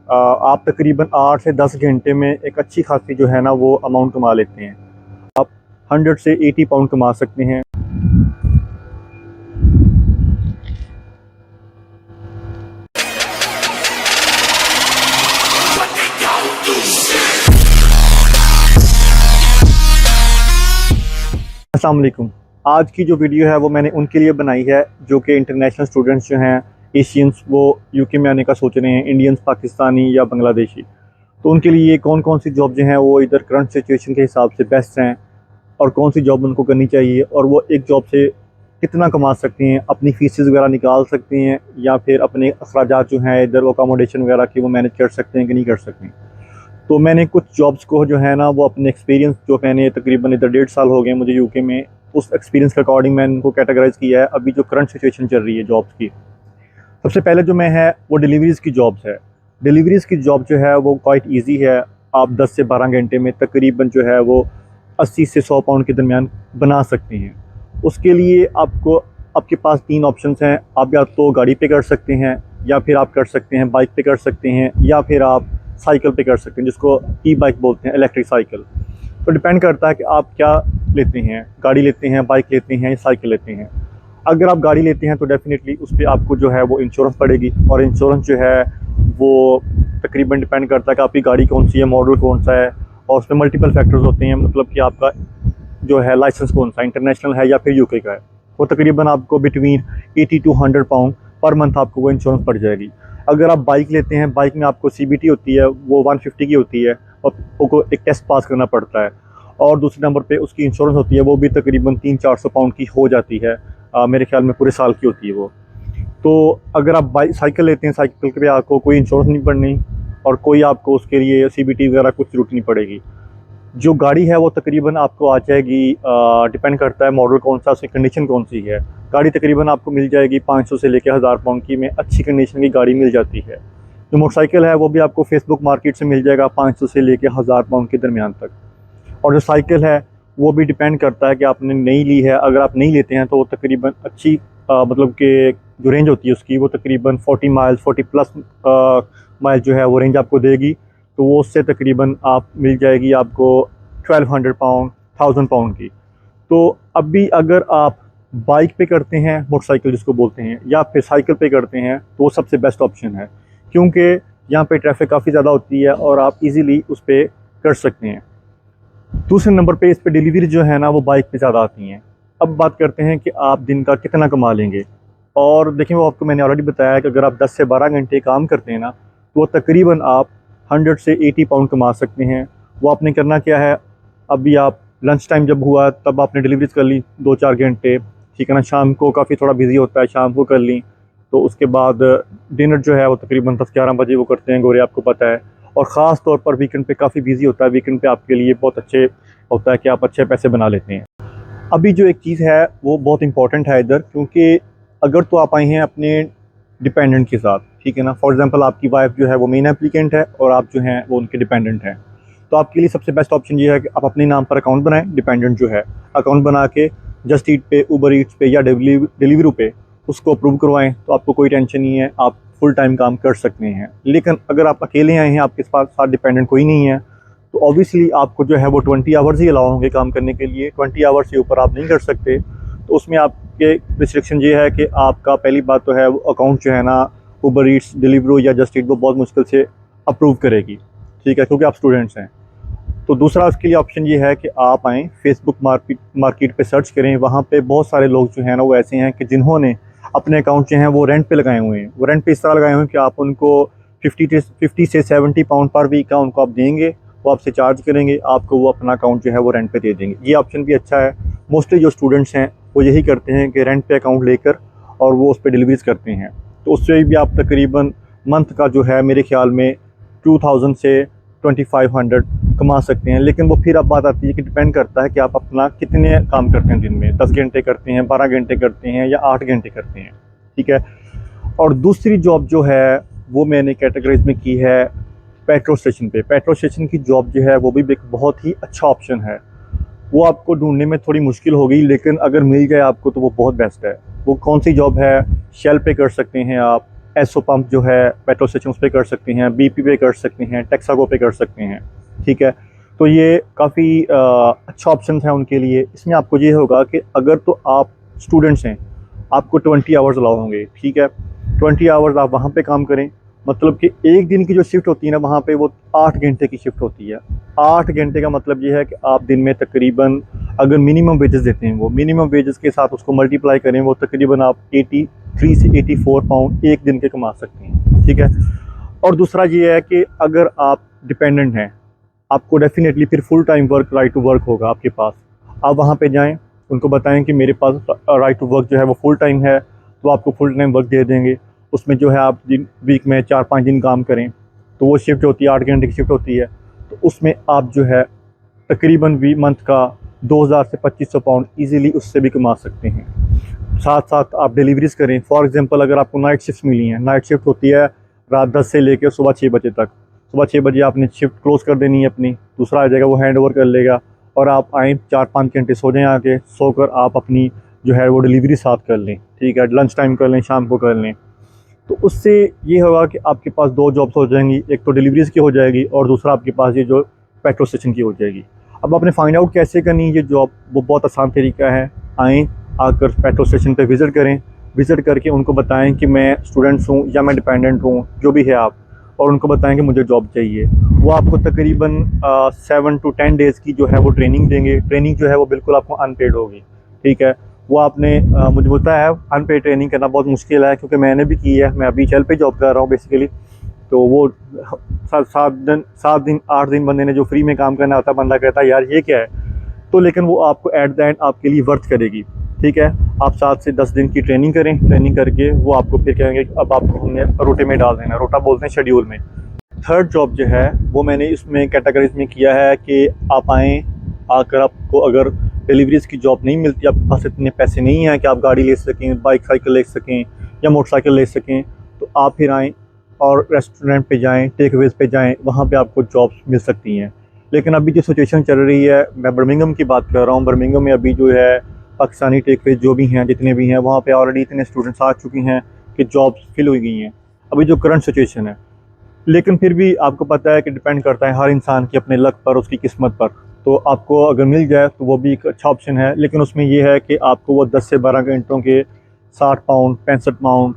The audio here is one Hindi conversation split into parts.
आप तकरीबन 8 से 10 घंटे में एक अच्छी खासी जो है ना वो अमाउंट कमा लेते हैं। आप 100 से 80 पाउंड कमा सकते हैं। अस्सलाम वालेकुम। आज की जो वीडियो है वो मैंने उनके लिए बनाई है जो कि इंटरनेशनल स्टूडेंट्स जो हैं, एशियंस, वो यूके में आने का सोच रहे हैं, इंडियंस, पाकिस्तानी या बांग्लादेशी। तो उनके लिए कौन कौन सी जॉब जो हैं वो इधर करंट सिचुएशन के हिसाब से बेस्ट हैं और कौन सी जॉब उनको करनी चाहिए, और वो एक जॉब से कितना कमा सकते हैं, अपनी फीसेस वगैरह निकाल सकते हैं या फिर अपने अखराजात जो हैं इधर वो अकोमोडेशन वगैरह की वो मैनेज कर सकते हैं कि नहीं कर सकते हैं। तो मैंने कुछ जॉब्स को जो है ना वो अपने एक्सपीरियंस, जो मैंने तकरीबन इधर 1.5 साल हो गए मुझे यूके में, उस एक्सपीरियंस के अकॉर्डिंग मैंने उनको कैटेगराइज़ किया है अभी जो करंट सिचुएशन चल रही है जॉब्स की। सबसे पहले जो मैं है वो डिलीवरीज़ की जॉब्स है। डिलीवरीज़ की जॉब जो है वो क्वाइट ईजी है। आप 10 से 12 घंटे में तकरीबन जो है वो 80 से 100 पाउंड के दरमियान बना सकते हैं। उसके लिए आपके पास 3 ऑप्शंस हैं। आप या तो गाड़ी पे कर सकते हैं, या फिर आप कर सकते हैं बाइक पे कर सकते हैं, या फिर आप साइकिल पे कर सकते हैं, जिसको ई बाइक बोलते हैं, इलेक्ट्रिक साइकिल। तो डिपेंड करता है कि आप क्या लेते हैं, गाड़ी लेते हैं, बाइक लेते हैं या साइकिल लेते हैं। अगर आप गाड़ी लेते हैं तो डेफ़िनेटली उस पर आपको जो है वो इंश्योरेंस पड़ेगी, और इंश्योरेंस जो है वो तकरीबन डिपेंड करता है कि आपकी गाड़ी कौन सी है, मॉडल कौन सा है, और उसमें मल्टीपल फैक्टर्स होते हैं। मतलब कि आपका जो है लाइसेंस कौन सा, इंटरनेशनल है या फिर यूके का है। वो तकरीबन आपको between 80 to 100 pound per month आपको वो इंश्योरेंस पड़ जाएगी। अगर आप बाइक लेते हैं, बाइक में आपको सीबीटी होती है, वो 150 की होती है और आपको एक टेस्ट पास करना पड़ता है, और दूसरे नंबर पे उसकी इंश्योरेंस होती है, वो भी तकरीबन 300-400 पाउंड की हो जाती है। मेरे ख्याल में पूरे साल की होती है वो। तो अगर आप साइकिल लेते हैं, साइकिल के पे आपको कोई इंश्योरेंस नहीं पड़नी, और कोई आपको उसके लिए सीबीटी वगैरह कुछ ज़रूरत नहीं पड़ेगी। जो गाड़ी है वो तकरीबन आपको आ जाएगी, डिपेंड करता है मॉडल कौन सा, उसकी कंडीशन कौन सी है। गाड़ी तकरीबन आपको मिल जाएगी 500 से लेकर 1000 पाउंड की में अच्छी कंडीशन की गाड़ी मिल जाती है। जो मोटरसाइकिल है वो भी आपको फेसबुक मार्केट से मिल जाएगा 500 से लेकर 1000 पाउंड के दरमियान तक। और जो साइकिल है वो भी डिपेंड करता है कि आपने नई ली है। अगर आप नहीं लेते हैं तो वो तकरीबन अच्छी मतलब कि जो रेंज होती है उसकी, वो तकरीबन 40 माइल्स, 40 प्लस माइल जो है वो रेंज आपको देगी। तो वो उससे तकरीबन आप मिल जाएगी आपको 1200 पाउंड, 1000 पाउंड की। तो अभी अगर आप बाइक पे करते हैं, मोटरसाइकिल जिसको बोलते हैं, या फिर साइकिल पे करते हैं, तो वो सबसे बेस्ट ऑप्शन है, क्योंकि यहाँ पे ट्रैफिक काफ़ी ज़्यादा होती है और आप इजीली उस पर कर सकते हैं। दूसरे नंबर पे इस पे डिलीवरी जो है ना वो बाइक पे ज़्यादा आती हैं। अब बात करते हैं कि आप दिन का कितना कमा लेंगे। और देखें, वो आपको मैंने ऑलरेडी बताया कि अगर आप 10 से 12 घंटे काम करते हैं ना, तो वो तकरीबन आप 100 से 80 पाउंड कमा सकते हैं। वो आपने करना क्या है, अभी आप लंच टाइम जब हुआ तब आपने डिलीवरीज कर ली 2-4 घंटे, ठीक है ना। शाम को काफ़ी थोड़ा बिजी होता है, शाम को कर ली। तो उसके बाद डिनर जो है वो तकरीबन 10-11 बजे वो करते हैं गोरे, आपको पता है। और ख़ास तौर पर वीकेंड पे काफ़ी बिजी होता है। वीकेंड पे आपके लिए बहुत अच्छे होता है कि आप अच्छे पैसे बना लेते हैं। अभी जो एक चीज़ है वो बहुत इंपॉर्टेंट है इधर, क्योंकि अगर तो आप आए हैं अपने डिपेंडेंट के साथ, ठीक है ना। फॉर एग्जांपल आपकी वाइफ जो है वो मेन एप्लीकेंट है और आप जो हैं वो उनके डिपेंडेंट हैं। तो आपके लिए सबसे बेस्ट ऑप्शन ये है कि आप अपने नाम पर अकाउंट बनाएं। डिपेंडेंट जो है अकाउंट बना के जस्ट ईट पे, उबर ईट्स पे या डिलीवरी पे उसको अप्रूव करवाएं, तो आपको कोई टेंशन नहीं है, आप फुल टाइम काम कर सकते हैं। लेकिन अगर आप अकेले आए हैं, आपके पास साथ डिपेंडेंट कोई नहीं है, तो ऑब्वियसली आपको जो है वो 20 आवर्स ही अलाउ होंगे काम करने के लिए। 20 आवर्स से ऊपर आप नहीं कर सकते। तो उसमें आपके रिस्ट्रिक्शन ये है कि आपका पहली बात तो है वो अकाउंट जो है ना उबर ईट्स, डिलीवरो या जस्ट ईट वो बहुत मुश्किल से अप्रूव करेगी, ठीक है, क्योंकि आप स्टूडेंट्स हैं। तो दूसरा उसके लिए ऑप्शन ये है कि आप आएँ, फेसबुक मार्केट पे सर्च करें। वहाँ पे बहुत सारे लोग जो हैं ना वो ऐसे हैं कि जिन्होंने अपने अकाउंट जो हैं वो रेंट पे लगाए हुए हैं। वो रेंट पे इस तरह लगाए हुए हैं कि आप उनको 50 से 70 पाउंड पर वीक का उनको आप देंगे, वो आपसे चार्ज करेंगे, आपको वो अपना अकाउंट जो है वो रेंट पे दे देंगे। ये ऑप्शन भी अच्छा है। मोस्टली जो स्टूडेंट्स हैं वो यही करते हैं कि रेंट पे अकाउंट लेकर और वो उस पर डिलीवरीज करते हैं। तो उससे भी आप तकरीबन मंथ का जो है मेरे ख्याल में 2000 से 2500 कमा सकते हैं। लेकिन वो फिर अब बात आती है कि डिपेंड करता है कि आप अपना कितने काम करते हैं दिन में। 10 घंटे करते हैं, 12 घंटे करते हैं या 8 घंटे करते हैं, ठीक है। और दूसरी जॉब जो है वो मैंने कैटेगराइज में की है पेट्रोल स्टेशन पे। पेट्रोल स्टेशन की जॉब जो है वो भी एक बहुत ही अच्छा ऑप्शन है। वो आपको ढूंढने में थोड़ी मुश्किल होगी, लेकिन अगर मिल जाए आपको तो वो बहुत बेस्ट है। वो कौन सी जॉब है, शेल पे कर सकते हैं आप, एसओ पंप जो है पेट्रोल स्टेशन पे कर सकते हैं, बीपी पे कर सकते हैं, टेक्सागो पे कर सकते हैं। ठीक है, तो ये काफ़ी अच्छा ऑप्शन है उनके लिए। इसमें आपको ये होगा कि अगर तो आप स्टूडेंट्स हैं, आपको 20 आवर्स अलाउ होंगे। ठीक है, 20 आवर्स आप वहाँ पे काम करें, मतलब कि एक दिन की जो शिफ्ट होती है ना वहाँ पे वो 8 घंटे की शिफ्ट होती है। 8 घंटे का मतलब ये है कि आप दिन में तकरीबन, अगर मिनिमम वेजेस देते हैं, वो मिनिमम वेजेस के साथ उसको मल्टीप्लाई करें, वो तकरीबन आप 83 से 84 पाउंड एक दिन के कमा सकते हैं। ठीक है, और दूसरा ये है कि अगर आप डिपेंडेंट हैं, आपको डेफिनेटली फिर full time work, right to work होगा आपके पास। आप वहाँ पे जाएं, उनको बताएं कि मेरे पास राइट टू वर्क जो है वो फुल टाइम है, तो आपको फुल टाइम वर्क दे देंगे। उसमें जो है आप दिन वीक में 4-5 दिन काम करें, तो वो शिफ्ट होती है 8 घंटे की शिफ्ट होती है, तो उसमें आप जो है तकरीबन वी मंथ का 2000 से 2500 पाउंड ईज़िली उससे भी कमा सकते हैं। साथ साथ आप डिलीवरीज़ करें। फॉर एग्ज़ाम्पल अगर आपको नाइट शिफ्ट मिली हैं, नाइट शिफ्ट होती है रात 10 से लेकर सुबह 6 बजे तक। सुबह 6 बजे आपने शिफ्ट क्लोज़ कर देनी है अपनी, दूसरा आ जाएगा वो हैंड ओवर कर लेगा, और आप आएँ 4-5 घंटे सो जाएँ, आके सोकर आप अपनी जो है वो डिलीवरी साथ कर लें। ठीक है, लंच टाइम कर लें, शाम को कर लें, तो उससे ये होगा कि आपके पास 2 जॉब्स हो जाएंगी, एक तो डिलीवरीज़ की हो जाएगी और दूसरा आपके पास ये जो पेट्रोल स्टेशन की हो जाएगी। अब आपने फाइंड आउट कैसे करनी है ये जॉब, वो बहुत आसान तरीका है। आएँ, आकर पेट्रोल स्टेशन पे विज़िट करें, विज़िट करके उनको बताएं कि मैं स्टूडेंट्स हूँ या मैं डिपेंडेंट हूँ, जो भी है आप, और उनको बताएं कि मुझे जॉब चाहिए। वो आपको तकरीबन 7 to 10 डेज़ की जो है वो ट्रेनिंग देंगे। ट्रेनिंग जो है वो बिल्कुल आपको अनपेड होगी। ठीक है, वो आपने मुझे पता है अनपेड ट्रेनिंग करना बहुत मुश्किल है, क्योंकि मैंने भी की है। मैं अभी चल पे जॉब कर रहा हूँ बेसिकली, तो वो 7 दिन 8 दिन बंदे ने जो फ्री में काम करना होता है, बंदा कहता है यार ये क्या है, तो लेकिन वो आपको एट द एंड आपके लिए वर्थ करेगी। ठीक है, आप 7 से 10 दिन की ट्रेनिंग करें, ट्रेनिंग करके वो आपको फिर कहेंगे कि अब आपको हमने रोटे में डाल देना, रोटा बोलते हैं शेड्यूल में। थर्ड जॉब जो है वो मैंने इसमें कैटेगरीज में किया है कि आप आएँ, आकर आपको अगर डिलीवरीज़ की जॉब नहीं मिलती, आपके पास इतने पैसे नहीं हैं कि आप गाड़ी ले सकें, बाइक साइकिल ले सकें या मोटरसाइकिल ले सकें, तो आप फिर आएँ और रेस्टोरेंट पे जाएँ, टेक अवेज़ पे जाएँ, वहाँ पे आपको जॉब्स मिल सकती हैं। लेकिन अभी जो सिचुएशन चल रही है, मैं बर्मिंघम की बात कर रहा हूँ, बर्मिंघम में अभी जो है पाकिस्तानी टेक अवेज़ जो भी हैं, जितने भी हैं, वहाँ पे ऑलरेडी इतने स्टूडेंट्स आ चुके हैं कि जॉब्स फिल हो गई हैं, अभी जो करंट सिचुएशन है। लेकिन फिर भी आपको पता है कि डिपेंड करता है हर इंसान के अपने लक पर, उसकी किस्मत पर। तो आपको अगर मिल जाए तो वो भी एक अच्छा ऑप्शन है, लेकिन उसमें ये है कि आपको वो 10 से 12 घंटों के 60 पाउंड, 65 पाउंड,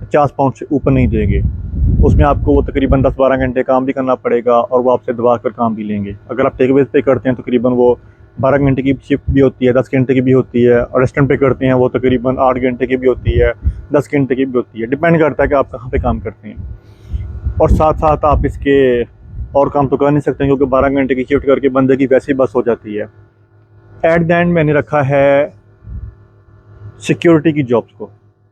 50 पाउंड से ऊपर नहीं देंगे। उसमें आपको वो तकरीबन 10-12 घंटे काम भी करना पड़ेगा और वो आपसे दबा कर काम भी लेंगे। अगर आप टेक अवेज़ पे करते हैं तकरीबन वो 12 घंटे की शिफ्ट भी होती है, 10 घंटे की भी होती है, और रेस्टोरेंट पे करते हैं वो तकरीबन 8 घंटे की भी होती है, 10 घंटे की भी होती है। डिपेंड करता है कि आप कहाँ पे काम करते हैं। और साथ साथ आप इसके और काम तो कर नहीं सकते, क्योंकि 12 घंटे की शिफ्ट करके बंदे की वैसे ही बस हो जाती है। एट द एंड मैंने रखा है सिक्योरिटी की जॉब्स को।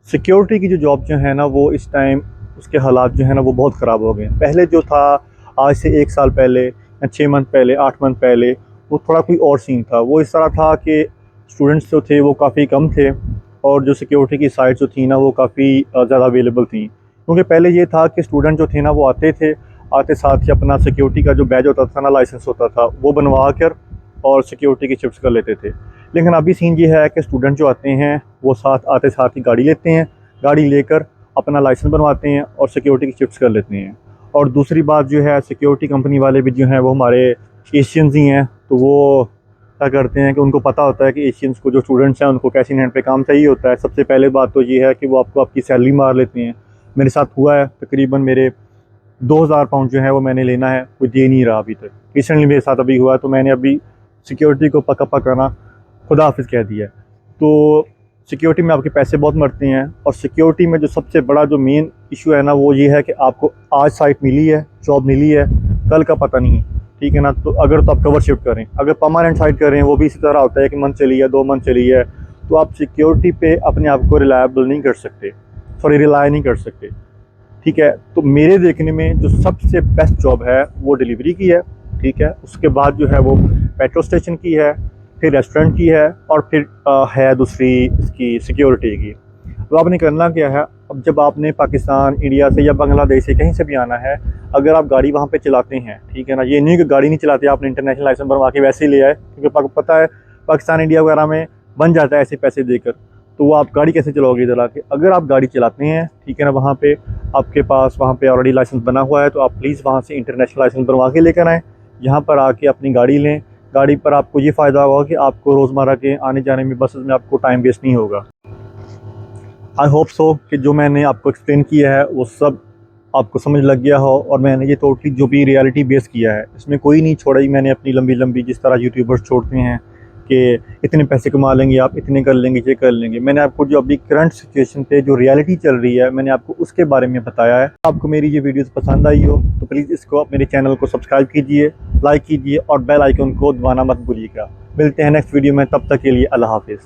सिक्योरिटी की जो जॉब जो है ना, वो इस टाइम उसके हालात जो है ना वो बहुत ख़राब हो गए हैं। पहले जो था, आज से 1 साल पहले या 6 मंथ पहले, 8 मंथ पहले, वो थोड़ा कोई और सीन था। वो इस तरह था कि स्टूडेंट्स जो थे वो काफ़ी कम थे, और जो सिक्योरिटी की साइट जो थी ना वो काफ़ी ज़्यादा अवेलेबल थी। क्योंकि पहले ये था कि स्टूडेंट जो थे ना वो आते साथ ही अपना सिक्योरिटी का जो बैज होता था ना, लाइसेंस होता था, वो बनवा कर और सिक्योरिटी की शिफ्ट्स कर लेते थे। लेकिन अभी सीन ये है कि स्टूडेंट जो आते हैं वो आते साथ ही गाड़ी लेते हैं, गाड़ी लेकर अपना लाइसेंस बनवाते हैं और सिक्योरिटी की शिफ्ट्स कर लेते हैं। और दूसरी बात जो है, सिक्योरिटी कंपनी वाले भी जो हैं वो हमारे एशियंस ही हैं, तो वो क्या करते हैं कि उनको पता होता है कि एशियंस को, जो स्टूडेंट्स हैं, उनको कैसी हैंड पे काम चाहिए होता है। सबसे पहले बात तो ये है कि वो आपको आपकी सैलरी मार लेते हैं। मेरे साथ हुआ है, तकरीबन मेरे 2000 पाउंड जो है वो मैंने लेना है, कोई दे नहीं रहा अभी तक। रिसेंटली मेरे साथ अभी हुआ, तो मैंने अभी सिक्योरिटी को पक्का पकाना खुदा हाफिज़ कह दिया। तो सिक्योरिटी में आपके पैसे बहुत मरते हैं, और सिक्योरिटी में जो सबसे बड़ा जो मेन इशू है ना वो ये है कि आपको आज साइट मिली है, जॉब मिली है, कल का पता नहीं है। ठीक है ना, तो अगर तो आप कवर शिफ्ट करें, अगर परमानेंट साइट करें वो भी इसी तरह होता है कि मंथ चली है, 2 मंथ चली है, तो आप सिक्योरिटी पे अपने आप को रिलायबल नहीं कर सकते, रिलाई नहीं कर सकते। ठीक है, तो मेरे देखने में जो सबसे बेस्ट जॉब है वो डिलीवरी की है। ठीक है, उसके बाद जो है वो पेट्रोल स्टेशन की है, फिर रेस्टोरेंट की है, और फिर है दूसरी इसकी सिक्योरिटी की। तो आपने करना क्या है, अब जब आपने पाकिस्तान, इंडिया से या बांग्लादेश से कहीं से भी आना है, अगर आप गाड़ी वहाँ पे चलाते हैं, ठीक है ना, ये नहीं कि गाड़ी नहीं चलाते आपने इंटरनेशनल लाइसेंस बनवा के वैसे ही ले आए, क्योंकि पता है पाकिस्तान, इंडिया वगैरह में बन जाता है ऐसे पैसे देकर। तो वो आप गाड़ी कैसे चलाओगे इधर आके? अगर आप गाड़ी चलाते हैं, ठीक है ना, वहाँ पे आपके पास वहाँ पे ऑलरेडी लाइसेंस बना हुआ है, तो आप प्लीज़ वहाँ से इंटरनेशनल लाइसेंस बनवा के लेकर आएँ। यहाँ पर आके अपनी गाड़ी लें। गाड़ी पर आपको ये फ़ायदा होगा कि आपको रोज़मर्रा के आने जाने में, बसेस में आपको टाइम वेस्ट नहीं होगा। आई होप सो कि जो मैंने आपको एक्सप्लेन किया है वो सब आपको समझ लग गया हो, और मैंने ये टोटली जो भी रियलिटी बेस किया है, इसमें कोई नहीं छोड़ा ही मैंने अपनी लंबी लंबी, जिस तरह यूट्यूबर्स छोड़ते हैं कि इतने पैसे कमा लेंगे आप, इतने कर लेंगे, ये कर लेंगे। मैंने आपको जो अभी करंट सिचुएशन पे जो रियलिटी चल रही है, मैंने आपको उसके बारे में बताया है। आपको मेरी ये वीडियोस पसंद आई हो तो प्लीज़ इसको, आप मेरे चैनल को सब्सक्राइब कीजिए, लाइक कीजिए और बेल आइकन को दबाना मत भूलिएगा। मिलते हैं नेक्स्ट वीडियो में, तब तक के लिए अल्लाह हाफिज़।